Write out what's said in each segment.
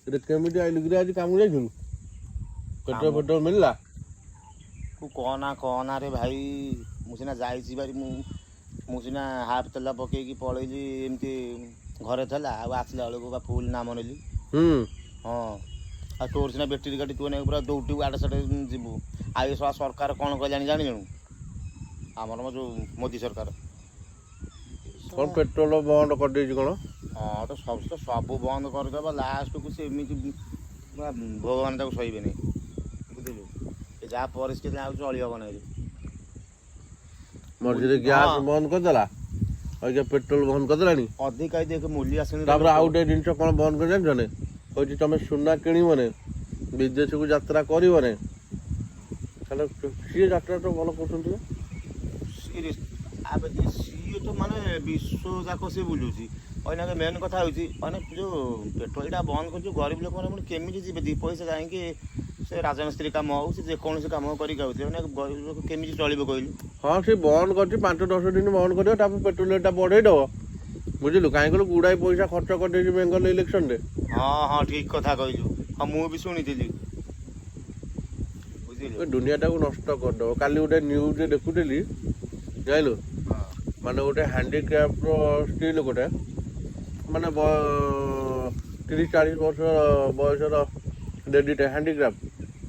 এটা କେମିତି ଆଇଲୁ କିରେ ଆଜି କାମକୁ ଯାଇଥିଲୁ? ପେଟ୍ରୋଲ ଫେଟ୍ରୋଲ ମିଳିଲା? ତୁ କହନା ରେ ଭାଇ, ମୁଁ ସିନା ଯାଇଛି ବାରି, ମୁଁ ସିନା ହାଫ୍ ତେଲ ପକେଇକି ପଳେଇଲି ଏମିତି ଘରେ ଥିଲା, ଆଉ ଆସିଲା ବେଳକୁ ବା ଫୁଲ୍ ନାମ ନେଲି। ହଁ, ଆଉ ତୋର ସିନା ବ୍ୟାଟେରୀ ଗାଡ଼ି, ତୁ ନେଇକି ପୁରା ଦୌଡ଼ିବୁ ଆଡ଼େ ସାଡ଼େ ଯିବୁ। ଆଉ ଏ ସଳା ସରକାର କ'ଣ କହିଲାଣି ଜାଣିନୁ? ଆମର ଯେଉଁ ମୋଦି ସରକାର କ'ଣ ପେଟ୍ରୋଲ ବନ୍ଦ କରିଦେଇଛି କ'ଣ? ହଁ, ତ ସବୁ ବନ୍ଦ କରିଦେବ। ଲାଷ୍ଟକୁ ସେ ଏମିତି ଭଗବାନ ତାକୁ ସହିବେନି, ବୁଝିଲୁ? ଯାହା ପରିସ୍ଥିତି ଆଉ ଚଳି ହେବ ନାହିଁ। ମଝିରେ ଗ୍ୟାସ୍ ବନ୍ଦ କରିଦେଲା, ଆଉ ପେଟ୍ରୋଲ ବନ୍ଦ କରିଦେଲାଣି। ଅଧିକା ଦେଖ ମୂଲ୍ୟ ଆସୁନି। ତାପରେ ଆଉ ଗୋଟେ ଜିନିଷ କ'ଣ ବନ୍ଦ କରି ଜାଣିଛ ନା? କହୁଛି ତମେ ସୁନା କିଣିବନି, ବିଦେଶକୁ ଯାତ୍ରା କରିବନି। ତାହେଲେ ସିଏ ଯାତ୍ରା ତ ଭଲ କରୁଛନ୍ତି। ସିଏ ତ ମାନେ ବିଶ୍ୱ ଯାକ ସେ ବୁଲୁଛି। ଅଇନା ମେନ୍ କଥା ହେଉଛି ମାନେ ଯେଉଁ ପେଟ୍ରୋଲଟା ବନ୍ଦ କରୁଛୁ, ଗରିବ ଲୋକମାନେ ପୁଣି କେମିତି ଯିବେ? 2 ପଇସା ଯାଇକି ସେ ରାଜମିସ୍ତ୍ରୀ କାମ ହଉ, ସେ ଯେକୌଣସି କାମ କରିକି ଆଉଥିବେ, ମାନେ ଗରିବ ଲୋକ କେମିତି ଚଳିବ କହିଲୁ? ହଁ, ସେ ବନ୍ଦ କରିଛି 5-10 ଦିନ ବନ୍ଦ କରିବ, ତାପରେ ପେଟ୍ରୋଲ ରେଟ୍ଟା ବଢ଼େଇ ଦେବ। ବୁଝିଲୁ? କାହିଁକି କହିଲୁ ଗୁଡ଼ାଏ ପଇସା ଖର୍ଚ୍ଚ କରିଦେଇଛି ବେଙ୍ଗଲ ଇଲେକ୍ସନରେ। ହଁ, ଠିକ୍ କଥା କହିଲୁ। ହଁ, ମୁଁ ବି ଶୁଣିଥିଲି, ବୁଝିଲୁ? ଦୁନିଆଟାକୁ ନଷ୍ଟ କରିଦେବ। କାଲି ଗୋଟେ ନ୍ୟୁଜ୍ରେ ଦେଖୁଥିଲି, ଜାଣିଲୁ, ମାନେ ଗୋଟେ ହ୍ୟାଣ୍ଡିକ୍ରାଫ୍ଟର ସ୍ତ୍ରୀ ଲୋକଟା, ମାନେ 30-40 ବର୍ଷ ବୟସର ଲେଡ଼ିଟା, ହ୍ୟାଣ୍ଡିକ୍ରାଫ୍ଟ।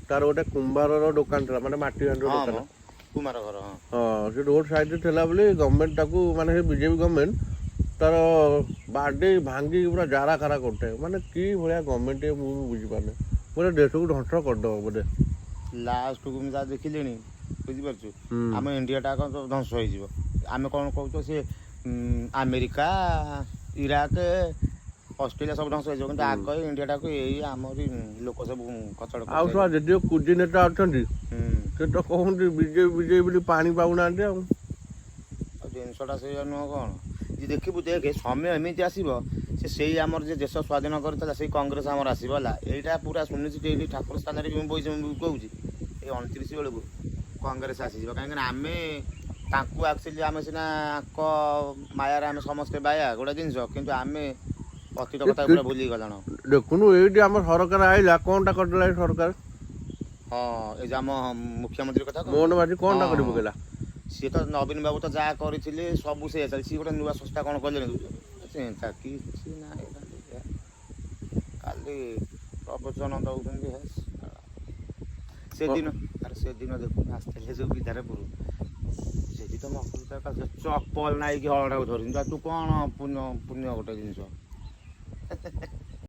ତାର ଗୋଟେ କୁମ୍ଭାରର ଦୋକାନ ଥିଲା, ମାନେ ମାଟି ହାଣ୍ଡିର ଦୋକାନ, କୁମାର ଘର। ହଁ, ସେ ରୋଡ଼ ସାଇଡ଼ରେ ଥିଲା ବୋଲି ଗଭର୍ଣ୍ଣମେଣ୍ଟ ତାକୁ, ମାନେ ସେ ବିଜେପି ଗଭର୍ଣ୍ଣମେଣ୍ଟ ତାର ବାଡ଼େଇ ଭାଙ୍ଗିକି ପୁରା ଜାରା ଖାରା କରିଥାଏ। ମାନେ କି ଭଳିଆ ଗଭର୍ଣ୍ଣମେଣ୍ଟ ମୁଁ ବୁଝିପାରୁନି। ଗୋଟେ ଦେଶକୁ ଧ୍ୱଂସ କରିଦେବ ବୋଧେ। ଲାଷ୍ଟକୁ ମୁଁ ଯାହା ଦେଖିଲିଣି, ବୁଝିପାରୁଛୁ, ଆମ ଇଣ୍ଡିଆଟା ଧ୍ୱଂସ ହେଇଯିବ। ଆମେ କ'ଣ କହୁଛୁ, ସେ ଆମେରିକା, ଇରାକ, ଅଷ୍ଟ୍ରେଲିଆ ସବୁ ଧ୍ୱଂସ ହେଇଯିବ, କିନ୍ତୁ ଆଗ ଇଣ୍ଡିଆଟାକୁ ଏଇ ଆମରି ଲୋକ ସବୁ କଚଡ଼। ଆଉ ସବୁ ଯେତିକ କୁଜି ନେତା ଅଛନ୍ତି ସେ ତ କହୁଛନ୍ତି ବିଜେପି ବୋଲି ପାଣି ପାଉନାହାନ୍ତି। ଆଉ ଜିନିଷଟା ସେଇଆ ନୁହଁ କ'ଣ? ଯେ ଦେଖିବୁ, ଦେଖେ ସମୟ ଏମିତି ଆସିବ, ସେଇ ଆମର ଯେ ଦେଶ ସ୍ୱାଧୀନ କରିଥିଲା ସେଇ କଂଗ୍ରେସ ଆମର ଆସିବ ହେଲା। ଏଇଟା ପୁରା ଶୁଣିଛି, ଏଇଠି ଠାକୁର ସ୍ଥାନରେ ବି ମୁଁ କହୁଛି, ଏଇ 29 ବେଳକୁ କଂଗ୍ରେସ ଆସିଯିବ। କାହିଁକିନା ଆମେ ତାଙ୍କୁ ଆକ୍ଚୁଆଲି, ଆମେ ସିନା ଆଙ୍କ ମାୟାରେ ଆମେ ସମସ୍ତେ ବାୟା ଗୋଟେ ଜିନିଷ, କିନ୍ତୁ ଆମେ ଅତୀତ କଥା ପୁରା ଭୁଲି ଗଲାଣ। ଦେଖୁନୁ, ଏଇଠି ଆମ ସରକାର ଆଇଲା, କ'ଣଟା କରିଦେଲା ଏ ସରକାର? ହଁ, ଏଇ ଯେ ଆମ ମୁଖ୍ୟମନ୍ତ୍ରୀ କଥା ମୋହନ ମାଝୀ କ'ଣଟା କରି ପକେଇଲା? ସିଏ ତ ନବୀନ ବାବୁ ତ ଯାହା କରିଥିଲେ ସବୁ ସେଇଆ ଚାଲିଛି। ସିଏ ଗୋଟେ ନୂଆ ସଂସ୍ଥା କ'ଣ କଲେଣି ଚିନ୍ତା କିଛି ନାହିଁ। ଖାଲି ପ୍ରବଚନ ଦେଉଛନ୍ତି। ସେଦିନ ଦେଖୁନ ଆସିଥିଲେ ସବୁ ବିଧାରପୁର, ସେଠି ତ ଚପଲ ନାଇକି ହଳଟାକୁ ଧରୁଛନ୍ତି। ତୁ କ'ଣ ପୁଣ୍ୟ ଗୋଟେ ଜିନିଷ।